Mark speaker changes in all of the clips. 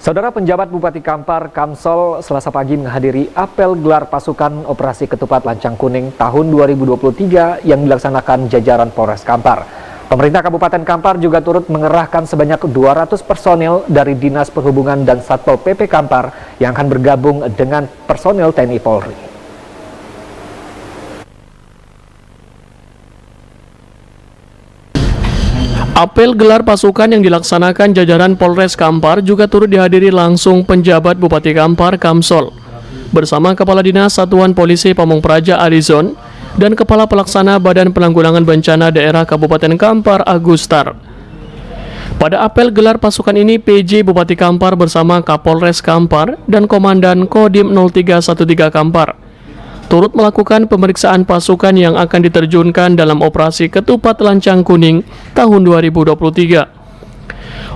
Speaker 1: Saudara penjabat Bupati Kampar, Kamsol, Selasa pagi menghadiri apel gelar pasukan operasi ketupat Lancang Kuning tahun 2023 yang dilaksanakan jajaran Polres Kampar. Pemerintah Kabupaten Kampar juga turut mengerahkan sebanyak 200 personil dari Dinas Perhubungan dan Satpol PP Kampar yang akan bergabung dengan personil TNI Polri.
Speaker 2: Apel gelar pasukan yang dilaksanakan jajaran Polres Kampar juga turut dihadiri langsung penjabat Bupati Kampar, Kamsol, bersama Kepala Dinas Satuan Polisi Pamong Praja Arizon dan Kepala Pelaksana Badan Penanggulangan Bencana Daerah Kabupaten Kampar, Agustar. Pada apel gelar pasukan ini, PJ Bupati Kampar bersama Kapolres Kampar dan Komandan Kodim 0313 Kampar turut melakukan pemeriksaan pasukan yang akan diterjunkan dalam operasi Ketupat Lancang Kuning tahun 2023.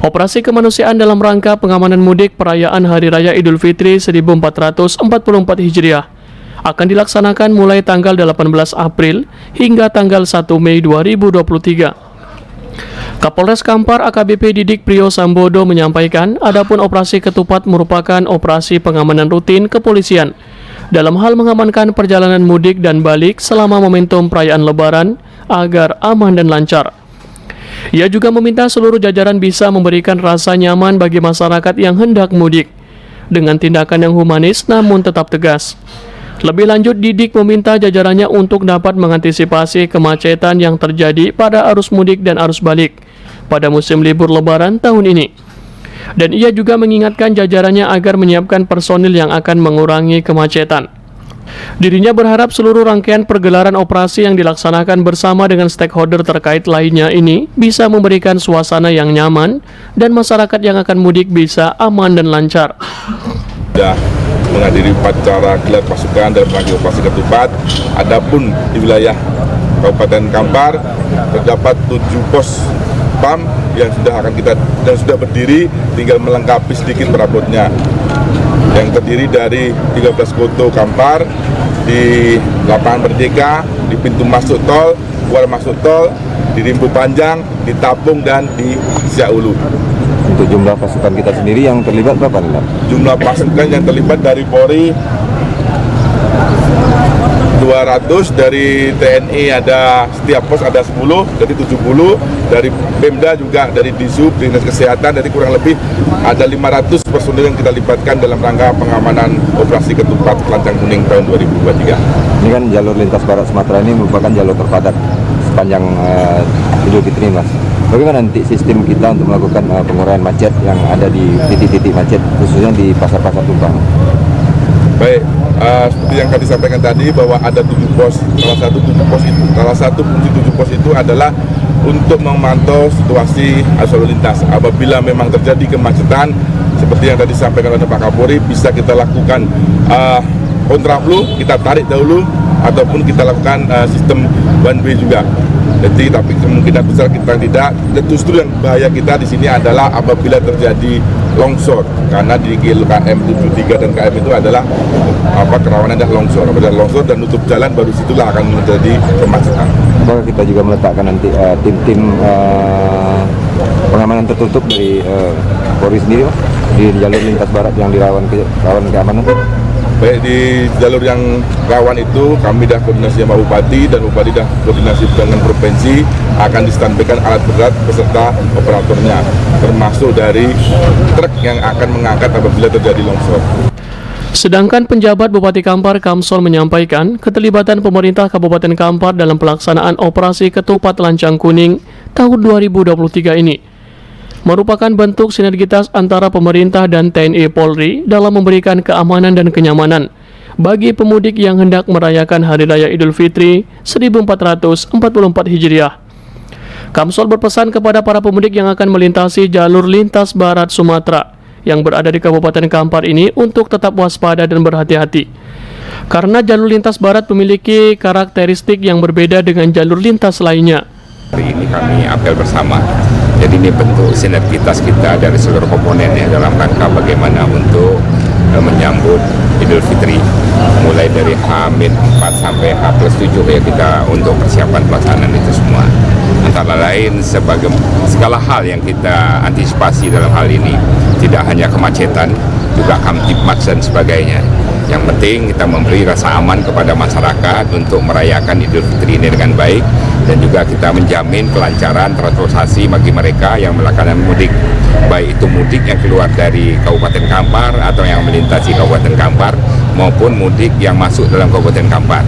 Speaker 2: Operasi kemanusiaan dalam rangka pengamanan mudik perayaan Hari Raya Idul Fitri 1444 Hijriah akan dilaksanakan mulai tanggal 18 April hingga tanggal 1 Mei 2023. Kapolres Kampar AKBP Didik Priyo Sambodo menyampaikan, adapun operasi Ketupat merupakan operasi pengamanan rutin kepolisian dalam hal mengamankan perjalanan mudik dan balik selama momentum perayaan Lebaran agar aman dan lancar. Ia juga meminta seluruh jajaran bisa memberikan rasa nyaman bagi masyarakat yang hendak mudik dengan tindakan yang humanis namun tetap tegas. Lebih lanjut, Didik meminta jajarannya untuk dapat mengantisipasi kemacetan yang terjadi pada arus mudik dan arus balik pada musim libur Lebaran tahun ini. Dan ia juga mengingatkan jajarannya agar menyiapkan personil yang akan mengurangi kemacetan. Dirinya berharap seluruh rangkaian pergelaran operasi yang dilaksanakan bersama dengan stakeholder terkait lainnya ini bisa memberikan suasana yang nyaman dan masyarakat yang akan mudik bisa aman dan lancar.
Speaker 3: Sudah menghadiri upacara gelar pasukan dalam rangka operasi Ketupat. Adapun di wilayah Kabupaten Kampar terdapat 7 pos PAM yang sudah berdiri, tinggal melengkapi sedikit perabotnya, yang terdiri dari 13 koto Kampar di lapangan Merdeka, di pintu masuk tol, keluar masuk tol, di Rimbu Panjang, di Tapung, dan di Siaulu.
Speaker 4: Untuk jumlah pasukan kita sendiri yang terlibat berapa nih?
Speaker 3: Jumlah pasukan yang terlibat dari Polri 200, dari TNI ada setiap pos ada 10, jadi 70, dari Pemda juga, dari Disub, Dinas Kesehatan, jadi kurang lebih ada 500 personil yang kita libatkan dalam rangka pengamanan operasi Ketupat Lancang Kuning tahun 2023.
Speaker 4: Ini kan jalur lintas barat Sumatera ini merupakan jalur terpadat sepanjang Idul Fitri, Mas. Bagaimana nanti sistem kita untuk melakukan penguraian macet yang ada di titik-titik macet, khususnya di pasar-pasar tumpah?
Speaker 3: Baik, seperti yang kami sampaikan tadi bahwa ada 7 pos. Salah satu fungsi 7 pos itu adalah untuk memantau situasi arus lalu lintas. Apabila memang terjadi kemacetan seperti yang tadi disampaikan oleh Pak Kapolri, bisa kita lakukan kontraflow, kita tarik dahulu, ataupun kita lakukan sistem one way juga. Jadi tapi kemungkinan besar kita tidak. Dan justru yang bahaya kita di sini adalah apabila terjadi longsor, karena di KM 73 dan KM itu adalah kerawanan dan longsor. Apabila longsor dan nutup jalan, baru situlah akan menjadi kemacetan.
Speaker 4: Apakah kita juga meletakkan nanti tim-tim pengamanan tertutup dari Polri sendiri, Mas, di jalur lintas barat yang rawan keamanan?
Speaker 3: Baik, di jalur yang rawan itu kami dah koordinasi sama Bupati, dan Bupati dah koordinasi dengan Provinsi, akan distanbikan alat berat beserta operatornya, termasuk dari truk yang akan mengangkat apabila terjadi longsor.
Speaker 2: Sedangkan penjabat Bupati Kampar, Kamsol, menyampaikan keterlibatan pemerintah Kabupaten Kampar dalam pelaksanaan operasi Ketupat Lancang Kuning tahun 2023 ini merupakan bentuk sinergitas antara pemerintah dan TNI Polri dalam memberikan keamanan dan kenyamanan bagi pemudik yang hendak merayakan Hari Raya Idul Fitri 1444 Hijriah. Kamsol berpesan kepada para pemudik yang akan melintasi jalur lintas barat Sumatera yang berada di Kabupaten Kampar ini untuk tetap waspada dan berhati-hati, karena jalur lintas barat memiliki karakteristik yang berbeda dengan jalur lintas lainnya.
Speaker 5: Hari ini kami apel bersama, jadi ini bentuk sinergitas kita dari seluruh komponen ya, dalam rangka bagaimana untuk menyambut Idul Fitri, mulai dari H-4 sampai H+7 ya, kita untuk persiapan pelaksanaan itu semua. Antara lain sebagai segala hal yang kita antisipasi dalam hal ini, tidak hanya kemarin kemacetan, juga kamtipmas dan sebagainya. Yang penting kita memberi rasa aman kepada masyarakat untuk merayakan Idul Fitri ini dengan baik, dan juga kita menjamin kelancaran transportasi bagi mereka yang melakukan mudik, baik itu mudik yang keluar dari Kabupaten Kampar atau yang melintasi Kabupaten Kampar maupun mudik yang masuk dalam Kabupaten Kampar.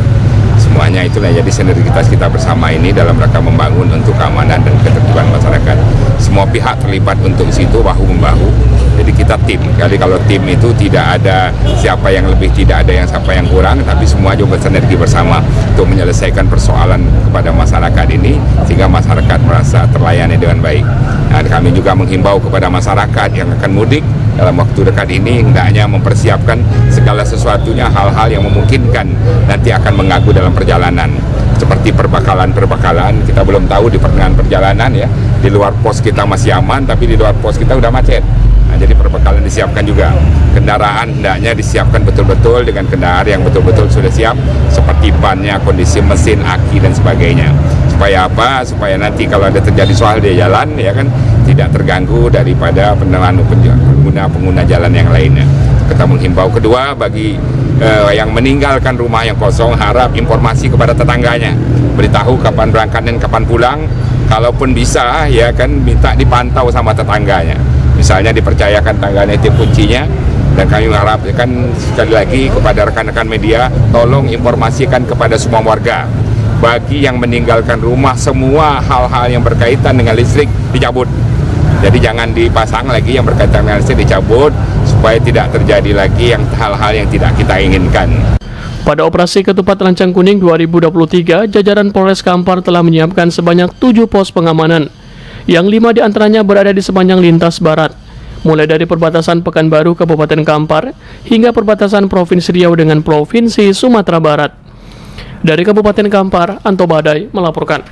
Speaker 5: Semuanya itulah jadi sinergitas kita bersama ini dalam rangka membangun untuk keamanan dan ketertiban masyarakat. Semua pihak terlibat untuk situ bahu-membahu. Jadi kita tim. Jadi kalau tim itu tidak ada siapa yang lebih, tidak ada yang siapa yang kurang, tapi semua juga bersinergi bersama untuk menyelesaikan persoalan kepada masyarakat ini sehingga masyarakat merasa terlayani dengan baik. Nah, kami juga menghimbau kepada masyarakat yang akan mudik dalam waktu dekat ini hendaknya mempersiapkan segala sesuatunya, hal-hal yang memungkinkan nanti akan mengganggu dalam perjalanan, seperti perbekalan, kita belum tahu di pertengahan perjalanan ya, di luar pos kita masih aman, tapi di luar pos kita udah macet. Nah, jadi perbekalan disiapkan juga, kendaraan hendaknya disiapkan betul-betul dengan kendaraan yang betul-betul sudah siap, seperti bannya, kondisi mesin, aki dan sebagainya. Supaya apa? Supaya nanti kalau ada terjadi soal di jalan, ya kan, tidak terganggu daripada pengguna jalan yang lainnya. Kita menghimbau kedua bagi yang meninggalkan rumah yang kosong, harap informasi kepada tetangganya, beritahu kapan berangkat dan kapan pulang. Kalaupun bisa, ya kan, minta dipantau sama tetangganya. Misalnya dipercayakan tangganya itu kuncinya, dan kami mengharapkan sekali lagi kepada rekan-rekan media, tolong informasikan kepada semua warga. Bagi yang meninggalkan rumah, semua hal-hal yang berkaitan dengan listrik dicabut. Jadi jangan dipasang lagi yang berkaitan dengan listrik, dicabut supaya tidak terjadi lagi yang hal-hal yang tidak kita inginkan.
Speaker 2: Pada operasi Ketupat Lancang Kuning 2023, jajaran Polres Kampar telah menyiapkan sebanyak 7 pos pengamanan, yang 5 diantaranya berada di sepanjang lintas barat, mulai dari perbatasan Pekanbaru Kabupaten Kampar hingga perbatasan Provinsi Riau dengan Provinsi Sumatera Barat. Dari Kabupaten Kampar, Anto Badai melaporkan.